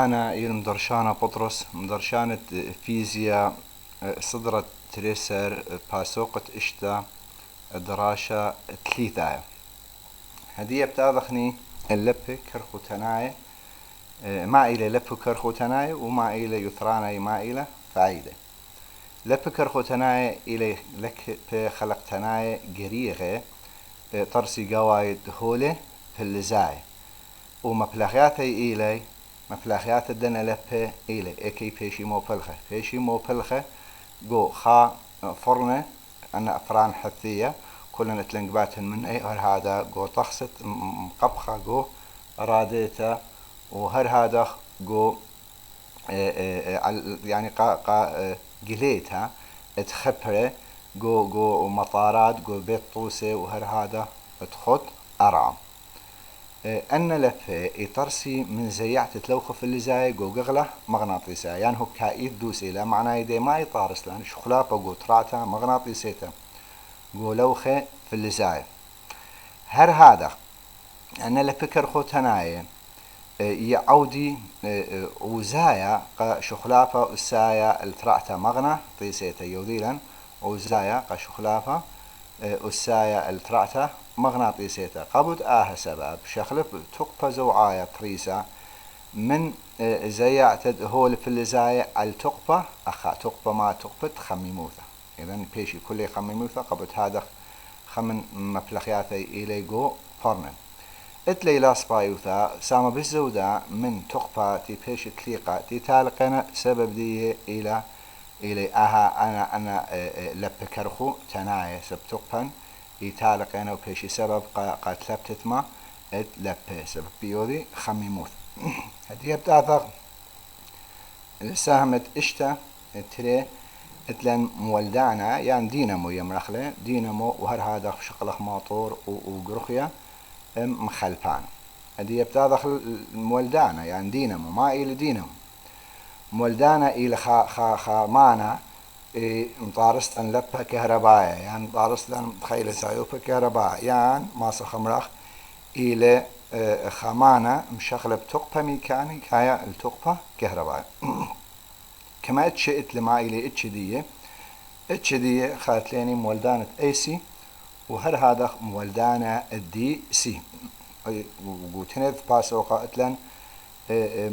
أنا مدرشانة بطرس مدرشانة فيزياء صدرت تريسر باسوقة إشتا دراشة تليثاية هدية بتاضخني اللبة كرخو تناي ما إلى لبة كرخو تناي وما إلى يثرانا ما إلى فعيدة لبة كرخو تناي إلى لك خلق تناي قريغة طرسي قوايد هولة في اللزاي ومبلغياتي إلي مفلاخيات الدنا لبه إلي إكي بيشي مو بلخة جو خا فرنة أنا أفران حثية كلنا تلنقباتن من أي هر هذا جو طخست مقبخة جو راديتا وهر هذا جو يعني قا قليتها تخبره جو مطارات جو بيت طوسة وهر هذا تخط أرعم أن لفه إطرسي من زيعت تلوخ في اللي زاي جو قغلة مغناطيسة يعني هو كايد دوسي لا معناه يدي ما يطارس لأن شخلاقه جو ترعتا مغناطيسيته جو لوخه في اللي زاي هر هذا أن لفكر خو تناي يعودي وزايا شخلافة السايا الترعتا مغناطيسيته يوديلا وزايا شخلافة السايا الترعتا مغناطيسيته قبض سبب شخلف تقبى زوعايا بريسا من زيعتد هول في اللزايا التقبى أخا تقبى ما تقبت خميموثا إذن بيشي كل خميموثا قبض هذا خمن مفلخياتي إلي جو فرنن اتلي لاس بايوثا ساما بالزودا من تقبى تي بيشي تليقى تي تالقنا سبب دي إلي أنا لبكرخو تناي سب تقبن يتالق أنا وبيشي سبب قد لبتت ما لبه سبب بيودي خميموث هدية بتاعتها ساهمت إشتا تري اتلن مولدانا يعني دينامو يمرخله دينامو وهر هذا شقلخ ماطور وقرخيا مخلفان هدية بتاعتها مولدانا يعني دينامو ما إلى دينامو مولدانا إلى خا مانا مطارستن لبها كهربائية يعني مطارستن تخيل سايوبها كهربائية يعني ما سخمرخ إلى خمانة مشغلة بتقبة ميكانيك هاي التقبة كهربائية كما اتشئت لما إلي اتشدية خاتليني مولدانة AC وهر هذا مولدانة DC وقوتنذ باسوقة اتلن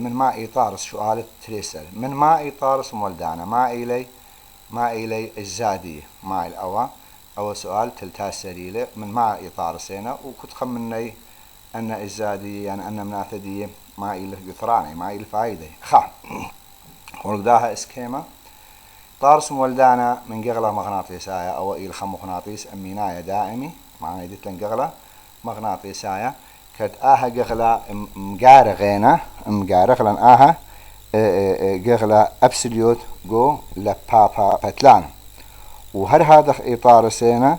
من ما إطارس سؤال تريسل من ما إطارس مولدانة ما إلي الزادية ما الأوا أو سؤال تلتاس سريلة من ما إطارسينا وكنت خمني أن الزادية يعني أن مناثدية ما إلي يثراني ما إلي فايدة خا ورقداها اسكيما طارس مولدانا من قغلة مغناطيسايا أو إلي خم مغناطيس أمينايا دائمي معنا يدتلن قغلة مغناطيسايا كد قغلة مقارغ لن قغلة أبسليوت جو لبابا فتلان وهر هذا إطار سينا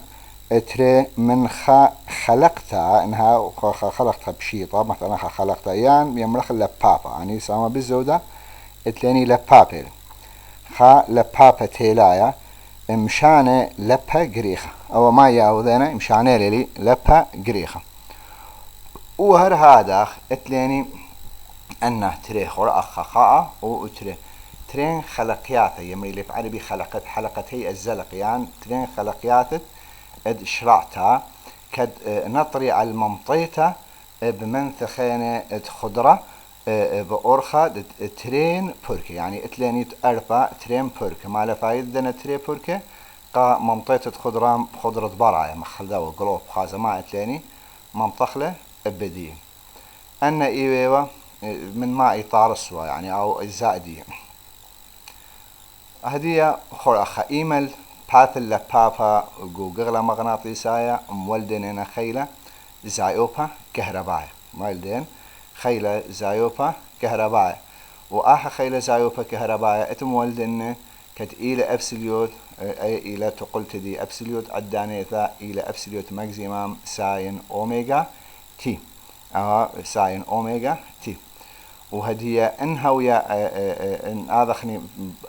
تري من خلقتها إنها خلقتها بشيطة مثلا خلقتها يعني يمرخ لبابا يعني ساما بالزودة اتلاني لبابا لبابا تيلايا مشانة لبها قريخة أو ما يعوذنا مشانة لي لبها قريخة وهر هذا اتلاني أنه تري خور أخخاء وتري ترين خلقياته يمري اللي بعربي خلقت حلقتي الزلق يعني ترين خلقياته اد شرعتها كد نطري على الممطيته بمنثخينة اد خضرة بأرخة ترين بوركة يعني اتلاني أربع ترين بوركة ما لفايدنا تري بوركة قا ممطيته خضرة براية مخلداوة قلوب خازة ما اتلاني ممطخلة ابدية أن إيوه من ما يطارسوا يعني أو الزائدية هدية خرخة إيميل باثل لبابا قغلة مغناطيسية مولدين خيلة زايوبا كهربائية مولدين خيلة زايوبا كهربائية خيلة زايوبا كهربائية اتمولدين كت إلى أبسليوت أي إلى تقلت دي أبسليوت عدانيثا إلى أبسليوت ماكسيمام ساين أوميغا تي ساين أوميغا تي وهدية إنها ويا إن آذخني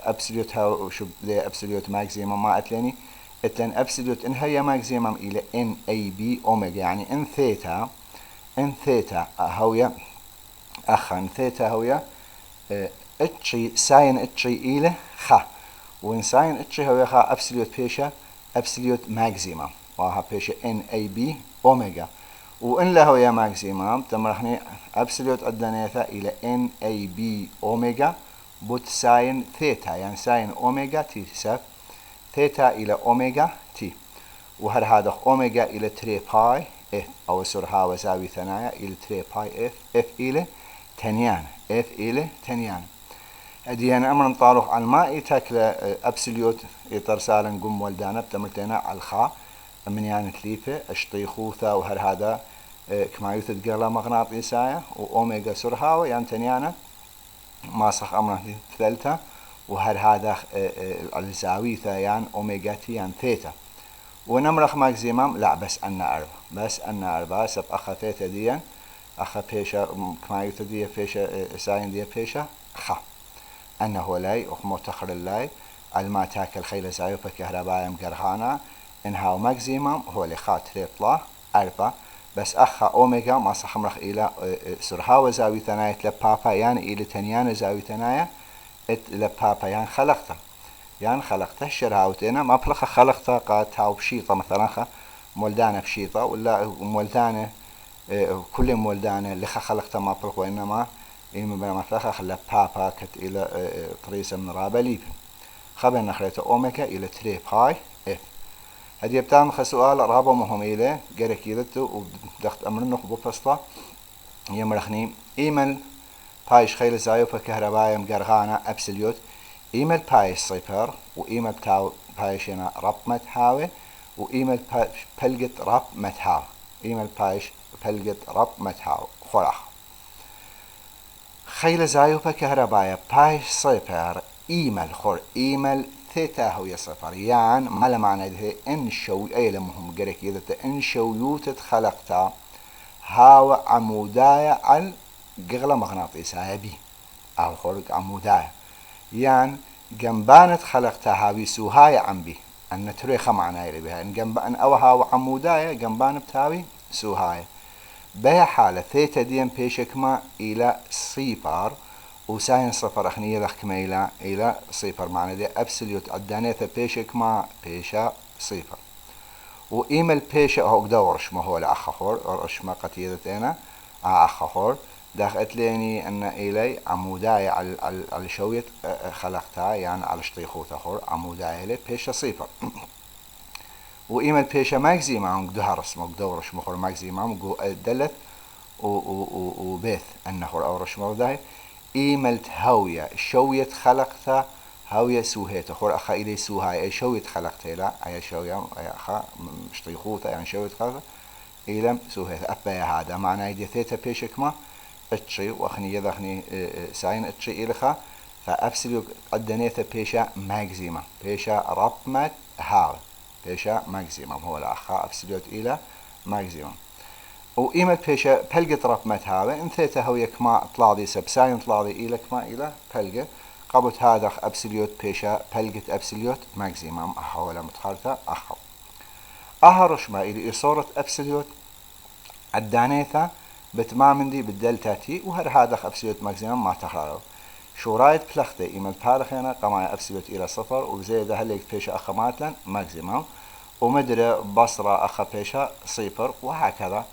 أبسليوتها وشو ذي أبسليوت ماكسيمم ما أتلني اتلن أبسليوت إنها يا ماكسيمم إلى إن أي بي أوميغا يعني إن ثيتا هويا أخا إن ثيتا هويا اتشي ساين اتشي إلى خا، وإن ساين اتشي هو خا أبسليوت بيشا أبسليوت ماكسيمم، وها بيشا إن أي بي أوميجا، وإن له يا ماكسيمم تمرحني أبسليوت أدنيثا إلى إن أي بي أوميجا بوت ساين ثيتا، يعني ساين أوميجا تي تساف ثيتا إلى أوميجا تي، وهذا أوميجا إلى 3 باي إف، أو سرها وزاوية ثنايا إلى 3 باي إف، إف إلى تنيان، إف إلى تنيان. هدي أنا أمر نطالق على الماء تاكل أبسليوت يترسالن قم والدانا بتمرتنا على الخاء من يعني ثليثة اشطيخوثة وهر هذا كما يوثد قرلا مغناطيسية، وأوميجا سرها يعني تنيانا ما صح أمر ثلثة، وهر هذا الزاوية يعني أوميجا تي يعني ثيتا، ونمرخ ماكسيمم لا بس أن أربعة سب أخا ثيتا ديا أخا بيشا كما يوثدي بيشا ساين ديا بيشا خا، أنه لاي وخمو تخر اللاي الما تاكل خيل زايو فكهرباء مقرهانا إنها ماكسيمم هو اللي خاطر يطلع أربعة، بس أخا أوميجا ما صح مرخ إلى سرها زاوية ثنايا لبابا يعني إلى تنيان زاوية ثنايا لبابا يعني خلقته، يعني خلقته شرهاوتنا ما بلخ خلقته قاد هاو بشيطة مثلا خا مولدانة بشيطة ولا مولدانة كل مولدانة اللي خلقته ما بلخ، وإنما إما مثلا خلا بابا كت إلى طريسة من رابع ليب خبر نخلته أوميجا إلى 3 باي إف. هدي بتاعنا خسؤال رابع مهم إلى جرك يدته ودخت أمرنا بفصلة يمرخني إيمل بايش خيل زايو فكهرباء مقرغانا أبسليوت إيمل بايش صفر، وإيمل بتاو بايش هنا رب متهاوي، وإيمل بلقت رب متهاوي، إيمل بايش بلقت رب متهاوي خلاص خيل زايو فكهرباء بايش صفر إيمل خور إيمل ثيتا هو صفر، يعني على معنى ده إن شو أي لمهم جرك يدته إن شو يوتد خلقتا هاو عمودايا على قغلة مغناطيسية بي أو خلق عمودايا، يعني جنبانت خلقتا هاوي سوهاي عم بي أن تريخة معناه اللي بها إن جنبان أو هاو عمودايا جنبان بتاوي سوهاي بها حالة ثيتا ديم بيشكما إلى صفر، وساين صفر أخنية ذخكما إلى صفر، معنى دي أبسليوت عدانيثا بيشكما بيشا صفر، وإيمل بيشا هو دورش ما هو لأخخور ورش ما قتيدتنا أخخور داخلت ليني أن إلي عموداي على شوية خلقتها يعني على شطيخوثة خور عموداي لي بيشا صفر، وإيمل بيشا ماكسيمم دهرس ما دورش مخور ماكسيمم دلت وبيث أنه أورش مرداي إيملت هاوية شوية خلقتها هاوية سوهيت خور أخا إلي سوهاي أي شوية خلقتها لا أي شوية أي أخا مشطيخوثة يعني شوية خلقتها إلم سوهيت أبا هذا معناه يدي ثيتا بيشك ما اتشي وأخني يذخني ساين اتشي إلخا فأبسليو قدنيثا بيشا ماكسيما بيشا ربمت هاو بيشا ماكسيمم هو الأخا أبسليوت إلى ماكسيمم، وإيمة بيشا بلقة ربمت هاو إن ثيتا هو يكما طلاضي سبساين طلاضي إلى كما إلى بلقة قبط هذا أبسليوت بيشا بلقة أبسليوت ماكسيمم أحاول متخارطة أخو أهرش ما إلي صورة أبسليوت الدانيثا بتمام دي بالدلتا تي وهر هذا أبسليوت ماكسيمم ما تخرجه شو رايت بلخته إيمل بارخ هنا قما أبسليوت إلى صفر، وبزيادة هليك بيشا أخا ماتلن ماكسيمم، ومدري بصرة أخا بيشا صفر، وهكذا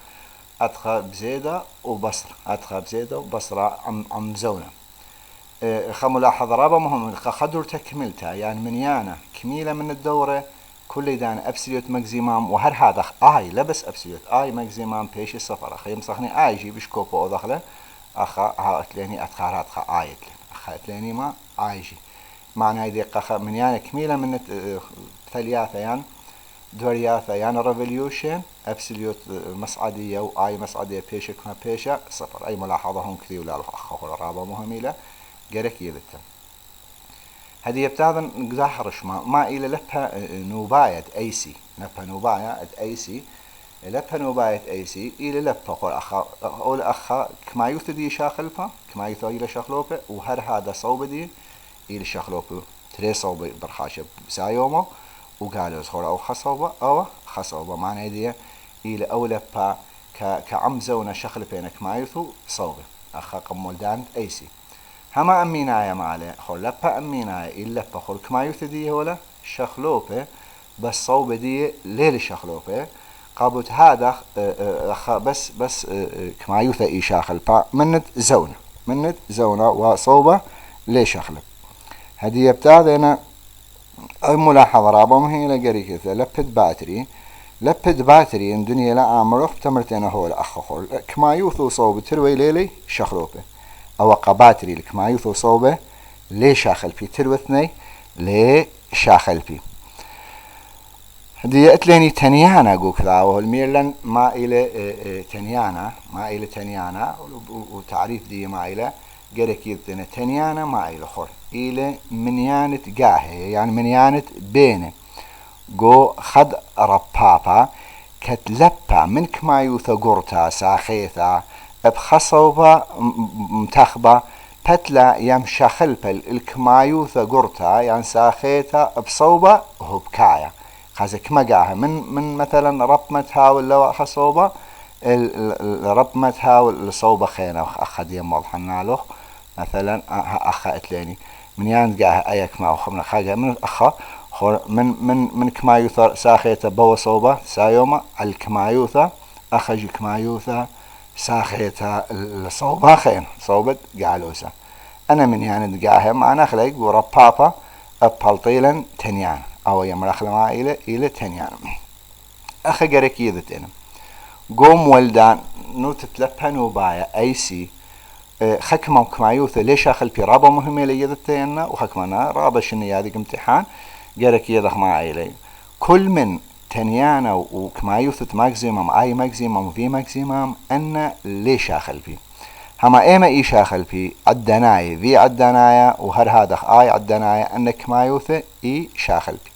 أدخل بزيادة وبصرة أدخل بزيادة وبصرة عم زونة. ملاحظة رابعة مهم خدر تكملتها يعني من يانا كميلة من الدورة كل دان أبسليوت ماكسيمم وهر هذا آي لبس أبسليوت آي ماكسيمم بيش صفر أخي مصخني آي جيبش كوبو داخله أخا هاتليني أدخل أدخل آي أخا هاتليني ما آي جي معنى هيدي أخا من يانا كميلة من ثلاثة يعني دورياثة يعني ريفوليوشن أبسليوت مصعدية وآي مصعدية بيشك ما بيشا صفر. أي ملاحظة هم كثير ولا أخا هو الرابع مهمة جرك يدتا هذه بتاعنا نقدحرش ما إلى لبها نوباية أي سي لبها نوباية أي سي لبها نوباية أي سي إلى لبها قول أخا أول أخا كما يثدي شاخلفها كما يثدي إلى شخلوبه وهر هذا صوب دي إلى شخلوبه تري صوب برخاشة سايومه وقالوا صور أو خصوبة أو خصوبة معنى دي إلى أول لبها كعم زونا شخل بينك ما يثو صوبه أخا قمولدان أي سي هما أمينايا مالي خل لبا أمينايا إلا بخل كما يثدي ولا شخلوبة بس صوبة دي ليل شخلوبة قابوت هذا بس كما يثا إيشاخ البا منت زونة وصوبة ليش أخلب هدي يبتاذنا الملاحظة رابم هي لقريكة لبد باتري ان دنيا لا عمره تمرتين هو الأخ كما يوثو صوبة تروي ليلي شخلوبة أو قباتري كما يوثو صوبة لي شاخل في تروثني لي شاخل في هدي اتليني تنيانا قوك ذا والميرلن ما إلى تنيانا وتعريف دي ما إلى قريك يدنا تنيانا ما إلى خور إلى منيانة قاهي يعني منيانة بينه جو خد ربابا كتلبا من كما يوثا قرتا ساخيثا بخصوبة متخبة بتلا يمشخل الكما يوثا قرتا يعني ساخيثا بصوبة هبكايا خازا كما قاها من مثلا ربمتها ولا خصوبة ربمتها والصوبة خينا أخد يموضحنا له مثلا أخا اتليني من يانقاها أيك ما أخمنا خاقها من الأخا من كمايوثا ساخيتا بو صوبة سايوما الكمايوثا أخج كمايوثا ساخيتا الصوبة خين صوبة قالوسا أنا من يعني دقاها معنا خليق وربابا أبالطيلا تنيان أو يمرخ لما إلى تنيان أخي قريكيذتين قوم ولدان نوتتلبها نوبايا أي سي خكمة كمايوثا ليش أخل في رابا مهمة ليذتين وخكمنا رابا شنيادك امتحان جرك يدخ مع إلي كل من تنيانا وكمايوثت ماكسيمم أي ماكسيمم في ماكسيمم أن ليش أخل فيه هما إيما إيش أخل فيه عدناي ذي عدنايا وهر هادخ آي عدنايا أن كمايوث إي شاخل فيه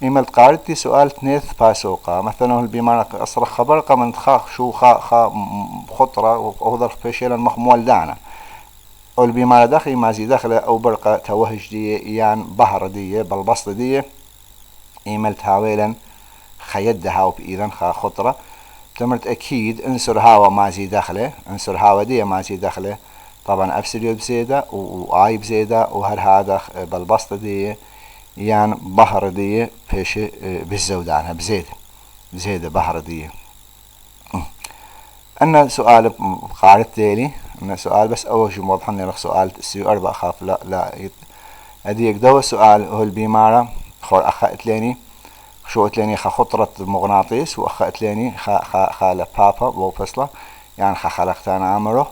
إما القارتي سؤال تنيث باسوقا مثلا بما أصرخ خبرقا من خاخ شو خا خطرة وهذا فيشيلا مخمول دانا والبما دخل ما زي دخل أو برقة توهج دي يعني بحر دي بالبسط دي إيملت هاويلا خيدها وبإذن خا خطرة تمرت أكيد انسر هاوا ما زي دخله انسر هاوا دي ما زي دخله طبعا أبسليو بزيدة وآي بزيدة وهر هذا بالبسط دي يعني بحر دي فيش بالزودانها بزيدة بحر دي أنا سؤال قاعدت لي أنا سؤال بس أول شيء موضح لي سؤال سي أربعة خاف لا أديك دو سؤال هو البيمارة خور أخذت ليني شو قلت خطرة مغناطيس وأخذت ليني خا لبابا بوفصلة يعني خلقت أنا عمره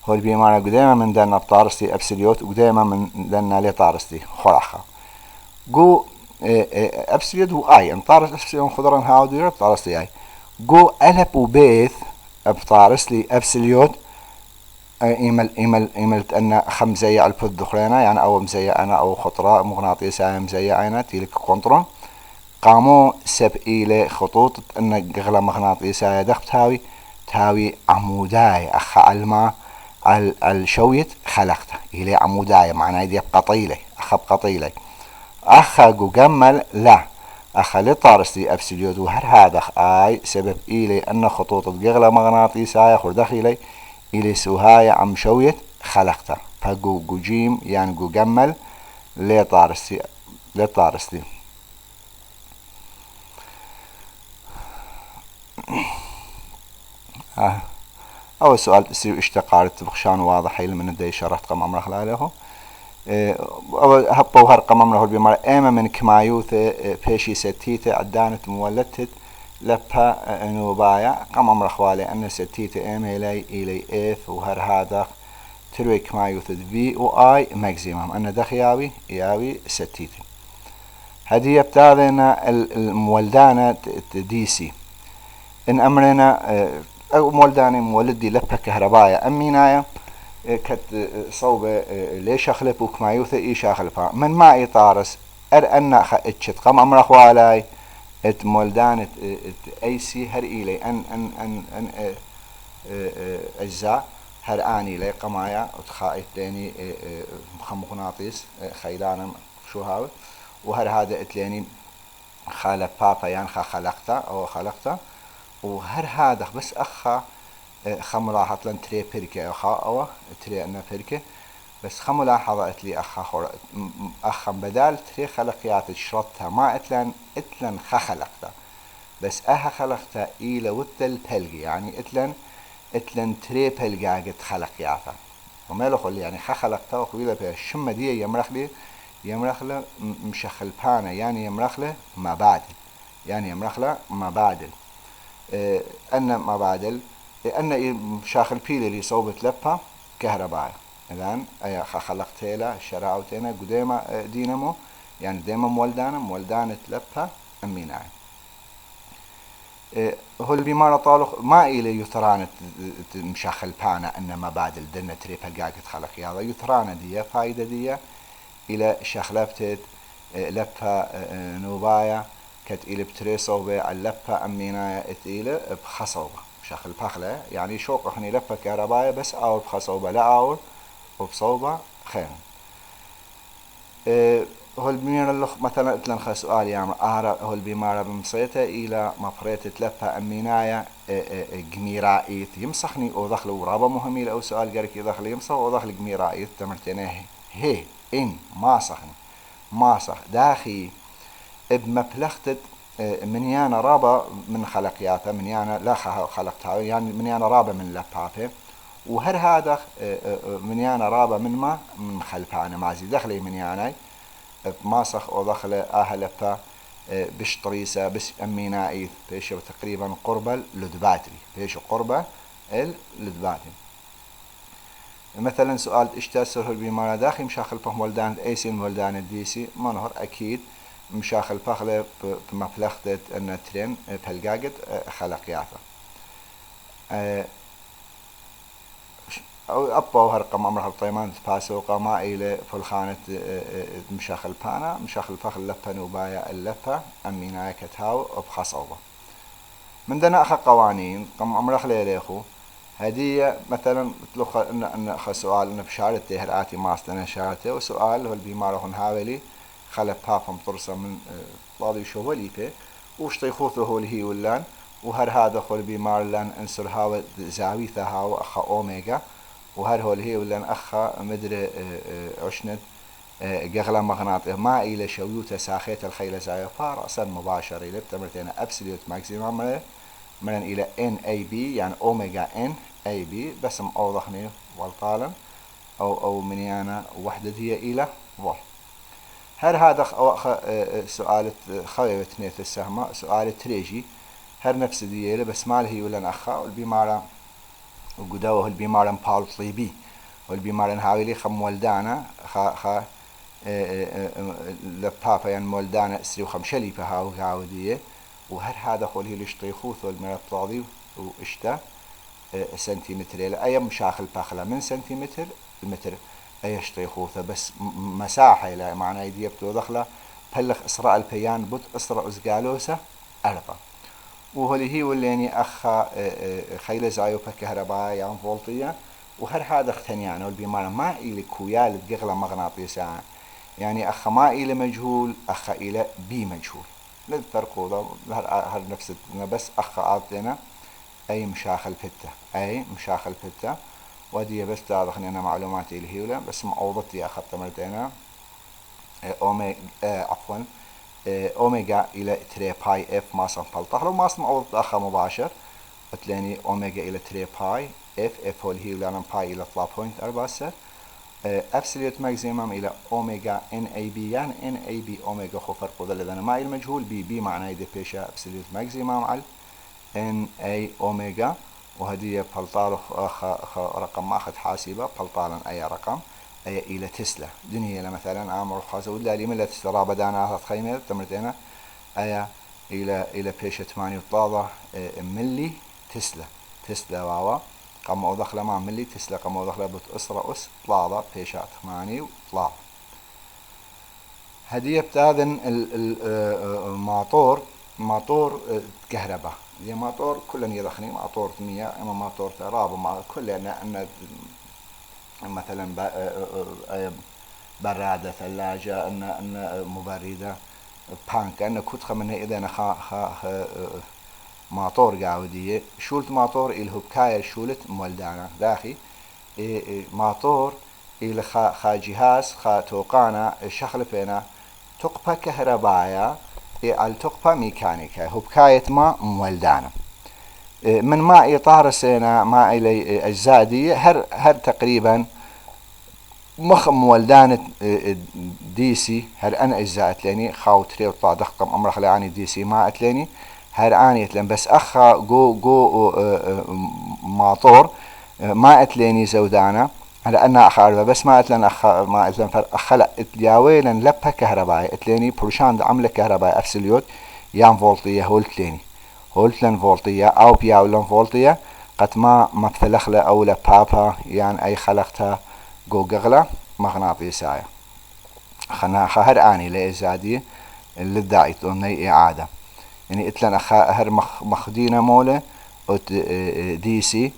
هو البيمارة قديما من دنا بطارستي أبسليوت وقديما من دنا لي طارستي خور أخا جو أبسليوت وآي أن طارس أبسليوت خضرا هاودير بطارستي آي جو ألب وبيث بطارستي أبسليوت إيمل أن خمزية على البود دخلنا يعني أو مزية أنا أو خطرة مغناطيسية مزية أنا تيلك كونترون قاموا سب إلى خطوط أن غلا مغناطيسية دخ تاوي عموداي أخ الماء الشويت خلقته إلى عموداي معناه يدي قطيلة أخ بقطيلة أخ جمل لا أخ لطارستي أبسليوت وهر هذا آي سبب إلى أن خطوط غلا مغناطيسية خور دخيلي إلي سوهاي عم شويت خلقته فقو جيم يعني قو جمل لطارستي أول سؤال تسير اشتقارت بخشان واضح هيل من الدي شرحت قم أمر خلاله أول هبا وهر قم أمره بمرة إما من كمايوث بيشي ستيته عدانت مولدت لبها نوبايا قم أمر خوالي أن ستيته إما إلي إيث وهر هذا تروي كمايوث في وآي ماكسيمم أن دخياوي ياوي ستيته هذه يبتاذنا المولدانة دي سي إن أمرنا أو مولداني مولدي لبها كهربايا أمينايا كت صوبة ليش أخلف وكمايوثة إيش أخلفها من ما إطارس أن اتشت قم أمر أخوالاي ات مولدان أي سي هر إلي أن أجزاء هر آني لي قمايا وتخائف ليني مغناطيس خيلانا شو هاو وهر هذا اتليني خالف بابا يعني خلقته أو خلقته وهر هذا بس أخا خمراحت لن تري بركة أخا أو تري أنا بركة بس خا ملاحظة اتلي أخا بدال تري خلقيات شرطها ما اتلن خا خلقتا، بس أها خلقتا إلى وتل بلغي، يعني اتلن تري بلغا قد خلقياتا وما لخل يعني خا خلقتا وقبيلة بها الشمة دي يمرخله مشخل بانا، يعني يمرخله مبادل، يعني يمرخله مبادل. أن مبادل أن شاخل بيلي اللي صوبت لبها كهرباء، إذن أي خلقتيلا شراوتينا قديمة دينامو، يعني ديما مولدانة لبها أميناي. هو اللي بيمارا طالق ما إلي يثرانة مشاخل بانا أن مبادل دنا تريبها قاقت خلق هذا يثرانة دي فايدة دي إلى شخلبتت لبها نوبايا كت إلى بتري صوبة على لبها أمينايا إلى بخصوبة شخل بخلة، يعني شوق خني لبها كهربايا بس أو بخصوبة لا أو وبصوبة خير. هو البيمارة اللي مثلا اتلن خا سؤال يعني هو البيمارة بمصيته إلى مفريت تلبها أمينايا جميرائيت يمسخني أو دخل ورابا مهمي لو سؤال قالك يدخل يمسخ أو دخل جميرائيت تمرتينه هي إن ما صخني ما صخ داخي بمبلغتت من يانا رابا من خلقياته من يانا لا خلقتها يعني من يانا رابا من لبابه وهر هذا من يانا رابا من ما من خلفانا مازي دخلي من يانا بماسخ او دخل اهلفا بشطريسة بس امينائي بيش تقريبا قرب اللدباتري بيش قرب اللدباتري. مثلا سؤال ايش تأثر البيمارة داخل مشاخل فهم ولدان ايسي ولدان الديسي منهر اكيد مشاخل فخلة بمفلختة النترين بهالقاقد خلقياته أو أبا وهرقم أمر الطيمان تباسوقا ما إلى فلخانة مشاخل بانا مشاخل فخل لفة نوبايا اللفة أمينايا كتاو بخصوبة من دنا أخا قوانين قم أمر خليل يخو هدية مثلا تلوخ إن سؤال إن بشارة تهراتي ماستنا شارته وسؤال هو البيمارة هن هاولي خلف بافم طرسة من بعض شوالي به وش تيخوثه هو اللي هي ولان وهر هذا خل بيمار لان انسر هاو زاويثة هاو أخا أوميجا وهر هو اللي هي ولان أخا مدري عشند قغلا مغناطيس ما إلى شويوته ساخيت الخيل زايا فرأسا مباشر إلى بتمرتين أبسليوت ماكسيمم من إلى NAB يعني أوميجا NAB بس أوضحني والطالم أو منيانا وحدة هي إلى واحد. هر هذا سؤال خويت نيت السهمة سؤال تريجي هر نفس ديالة بس مال هي ولا أخا والبيمارة وقدوه البيمارة مبال طيبي والبيمارة هاويلي خم ولدانا خا لبابا يعني ولدانا سري وخمشلي فهاو قاودية وهر هذا خول هي الاشتيخوث والمرة بلاضي واشتا سنتيمتر أي مشاخل باخلة من سنتيمتر المتر أي اشتيخوثة بس مساحة لا معناه يدي بتو دخلة بلخ إسراء البيان بوت إسراء أزقالوسة أربعة وهذه هي واللي يعني أخا خيل زايو كهرباء يعني فولتية وهر هذا اختنيان والبيمارة ما إلى كويال تقغلى مغناطيسية يعني أخا ما إلى مجهول أخا إلى بي مجهول للفرق هر نفس بس أخا عاطينا أي مشاخل فتة أي مشاخل فتة ودي بس تعرفني أنا معلوماتي اللي هي ولا بس معوضتي أخذت مرتين أوميجا عفوا أوميجا إلى 3 باي إف ما صنفلتها لو ما معوضت أخا مباشر قلتلاني أوميجا إلى 3 باي إف هو اللي هي ولا باي إلى 3.4 أبسليوت ماكسيمم إلى أوميجا إن أي بي يعني إن أي بي أوميجا خو فرق وذا لذا ما المجهول بي معناه يدي بيشا أبسليوت ماكسيمم على ان اي اوميجا وهدية بلطال رقم ما اخذ حاسبة بلطالا اي رقم اي الى تسلا دنيا مثلا امر خاصة ولا لي ملة ترى بدانا خيمة تمرتنا اي الى بيشة 8 طاضة ملي تسلا واوا قام ادخل مع ملي تسلا قام ادخل بت اسرة اس طاضة بيشة 8 طاضة هدية بتاذن الماطور كهرباء زي ماطور كلن يدخني ماطور 100 اما ماطور تراب مع كل ان مثلا برادة ثلاجة ان مبردة بانك ان كتخة من اذا انا خا ماطور قاودية شولت ماطور الهو بكاير شولت مولدانا داخي ماطور إلى خا جهاز خا توقانا شغل فينا تقبة كهربائية على تقبة ميكانيكا هو بكاية ما مولدانا من ما إطار سينا ما إلى أجزاء دي هر تقريبا مخ مولدان دي سي هر أنا أجزاء تلاني خاو تري وطا دقم أمر خلاني دي سي ما أتلاني هر آني أتلان بس أخا جو ماطور ما أتلاني زودانا على أن أخا بس ما أتلان أخا ما أتلان خلق أتلياوي لن لبها كهربائي أتلاني برشان عملة كهربائي أفسليوت يان فولتية هولتلاني هولتلن فولتية أو بياولن فولتية قد ما بثلخلة أو لبابا يعني أي خلقتها جو قغلة مغناطيسية خنا هر آني لإزادي اللي داعيت لني إعادة يعني اتلن هر مخدينة مولة دي سي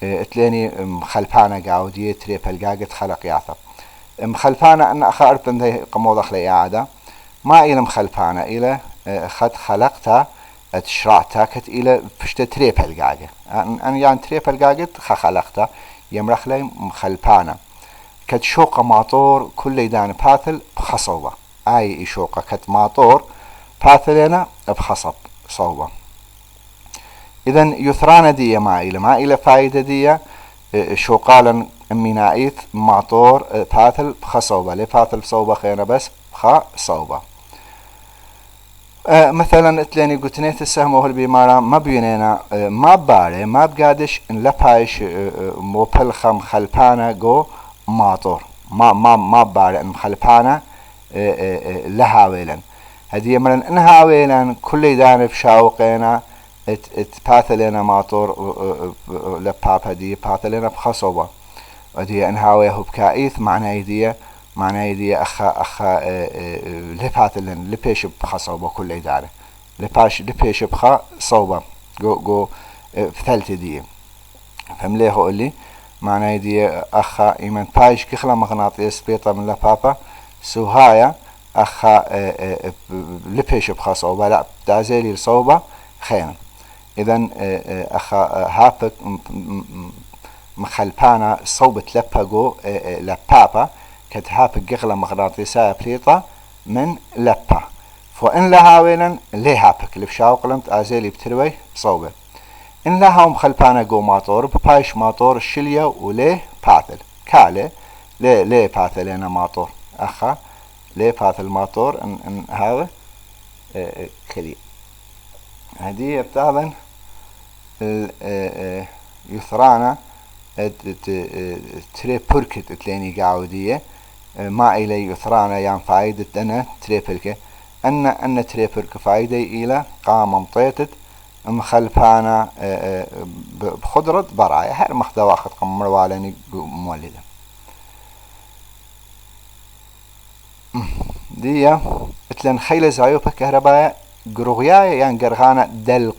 اتلاني مخلبانا قاودية تريبل قاقت خلق يعثب مخلبانا أن أخا أرتن دي قموضخ لإعادة ما إلى مخلبانا إلى خد خلقتها تشرعتها كت إلى فشت تريبل قاقة أن يعني تريبل قاقت خلقتها يمرخ لي مخلبانا كت شوقة ماطور كل دان باثل بخصوبة أي شوقة كت ماطور باثلنا بخصب صوبة إذن يثران دي ما إلى فايدة دي شوقالا مينائيت ماطور باثل بخصوبة لباثل بصوبة خينا بس بخصوبة مثلا اتلاني قلتنيت السهم وهل بيمارا ما بينينا ما باري ما بقادش ان لبايش موبل خم خلبانا جو ماطور ما باري ان خلبانا لها ويلن هدي مرن انها ويلن كل دانب شاوقينا اتباثلنا ماطور لباب هدي باثلنا بخصوبة ودي انها ويه بكايث معنى يدي أخا لباثلن لبيش بخصوبة كل إدارة لبيش بخا صوبة جو ثلث دي فمليه أقول لي معنى يدي أخا إيمان بايش كخلا مغناطيس بيطة من لبابا سوهايا أخا لبيش بخا صوبة لا تازيلي الصوبة خينا إذن أخا هابك مخلبانا صوبة لبا جو لبابا كتهاب الجغلة مغناطيسية بريطة من لبا فإن لها ويلن ليهابك اللي بشاوقلمت آزيلي بتروي صوبة إن لها مخلبانا جو ماطور ببايش ماطور الشلية وليه باثل كالي ليه باثل أنا ماطور أخا ليه باثل ماطور إن هذا كلي هدي بتاعن يثرانا تري بركت تليني قاودية ما إلي يثرانا يعني فايدة أنا تريبلك أن تريبلك فايدة إلى قام مطيتت مخلفانا بخضرة برايا هر مخدا واخد قمر والاني مولدة دي اتلن خيلة زايوبة كهرباء قرغيايا يعني قرغانا دل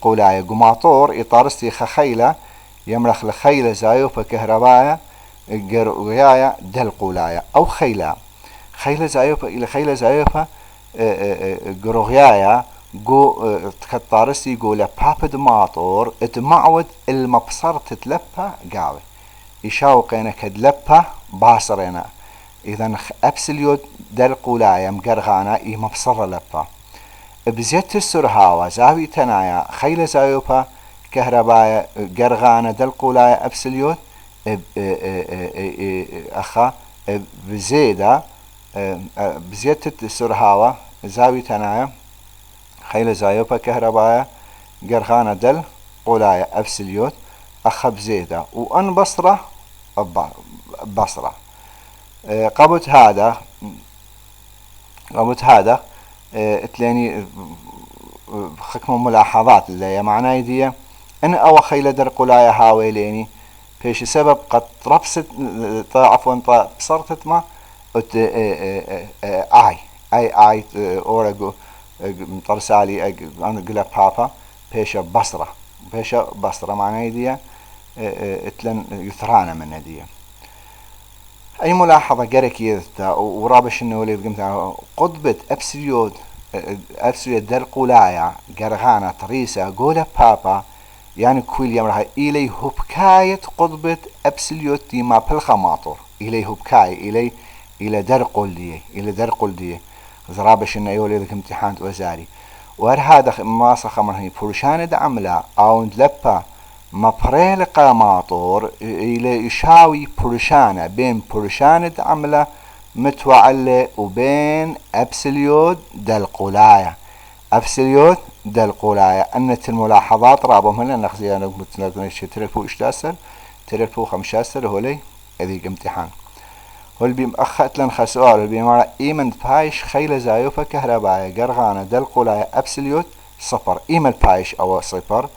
قولايا قماطور إطارستي خخيلة يمرخ لخيلة زايوبة كهرباء قرغيايا دل قولايا أو خيلة زايوبة إلى خيلة زايوبة قرغيايا جو تكتارستي يقول بابد ماطور اتمعود المبصر تتلبى قاوي يشاوقينا كدلبى باصرينا إذا أبسليود دل قولايا مقرغانا مبصر لبى بزيت السرهاوة زاوي تنايا خيلة زايوبا كهربايا قرغانا دل قولايا أبسليود أخا بزيدة بزيت السرهاوة زاوي تنايا خيلة زايوبا كهربايا قرغانا دل قولايا أبسليود أخا بزيدة وأن بصرة بصرة قبت هذا تلاني حكم ملاحظات اللي معناه يدي ان او خيلة در قلايا هاويليني فيش سبب قد ربست عفوا بصرتت ما اي اورغو ترسالي انا قلب بابا فيش بصرة معناه يدي اتلن يثرانا من دي أي ملاحظة جرك يذتا ورابش إنه اللي قمت قطبة أبسليود در قولايا قرغانا تريسا قولة بابا يعني كويل يمرها إلي هبكاية قطبة أبسليوت دي ما بلخا ماطور إلي هبكاية إلى درقل دي زرابش إن أيولي ذاك امتحان وزاري وهر هذا ما صخمر هني برشان عملا أو لبا ما بريلقا ماطور إلى يشاوي برشانة بين برشانة عملا متوعلة وبين أبسليوت دلقلاية أبسليوت دلقلاية أنت الملاحظات رابهم هنا نخزي أنا قلت تريفو إشتاسر تريفو خمشاسر هولي هذيك امتحان هول بيم أخت لن خسؤال هول بيمارا إيمن بايش خيل زايوفا كهرباية قرغانة دلقلاية أبسليوت صفر إيمن بايش أو صفر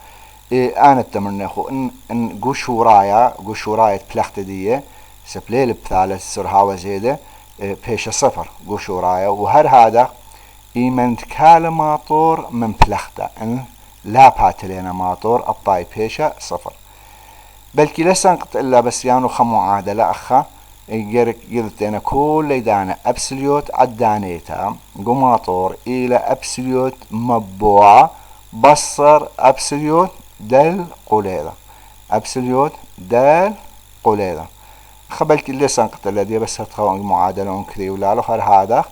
أنا التمرنخو إن قشوراية بلخت دي سبليل بثالث سرهاوة زيدة بيش صفر قشوراية وهر هذا إيمن كال ماطور من بلخته إن لا باتلينا ماطور الطاي بيشة صفر بلكي لسنقط إلا بس يانو خمو عادلة أخا يجرك يلتنا كل دانا أبسليوت عدانيتا قماطور إلى أبسليوت مبوعة بصر أبسليوت دل قليلة أبسليوت دل قليلة خبلك اللي سنقط الذي بس هتخوان معادلة كذي ولا له هذا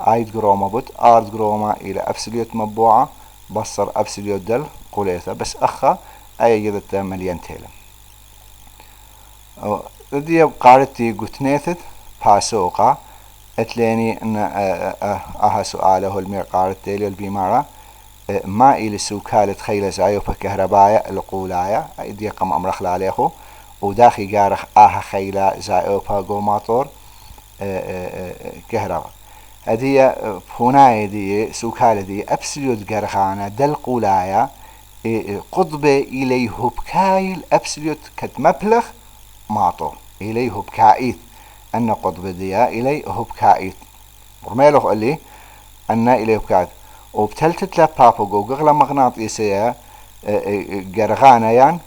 عيد جروما بوت آرد جروما إلى أبسليوت مبوعة بصر أبسليوت دل قليلة بس أخا أي جدت مليان تيلم دي قارتي قتنيثت باسوقا اتلاني ان اها سؤاله المير قارتي للبيمارة ما إلى سوكالة خيلة زايوبا كهرباية القولاية دي قم أمرخ لاليخو وداخي قارخ آها خيلة زايوبا قوماطور كهرباء هذه هنا دي سوكالة دي أبسليوت قرخانة دل قولاية قطبة إليه بكايل أبسليوت كتمبلخ ماطور إليه بكايت أن قطبة دي إليه بكايت ورميلو قال لي أن إليه بكايت وبتلتت لبابو قوغلا مغناطيسية قرغانا يعني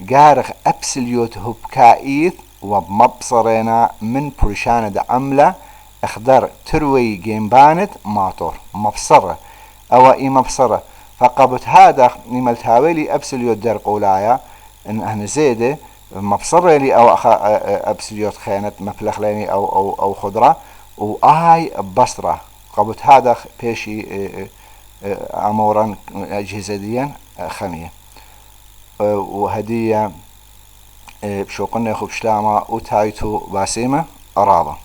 قارغ أبسليوت هبكايت وبمبصرنا من برشانة عملة اخدر تروي جيمبانت ماطور مبصرة او اي مبصرة فقبت هذا نملت هاويلي أبسليوت در قولايا ان اهنا زيدة مبصرة لي او أبسليوت خيانت مفلخليني او خضرة واي بصرة قبت هذا بيشي امورا اجهزة خمية وهدية بشو قلنا يخو بشلامة وتايتو باسيمة أرابة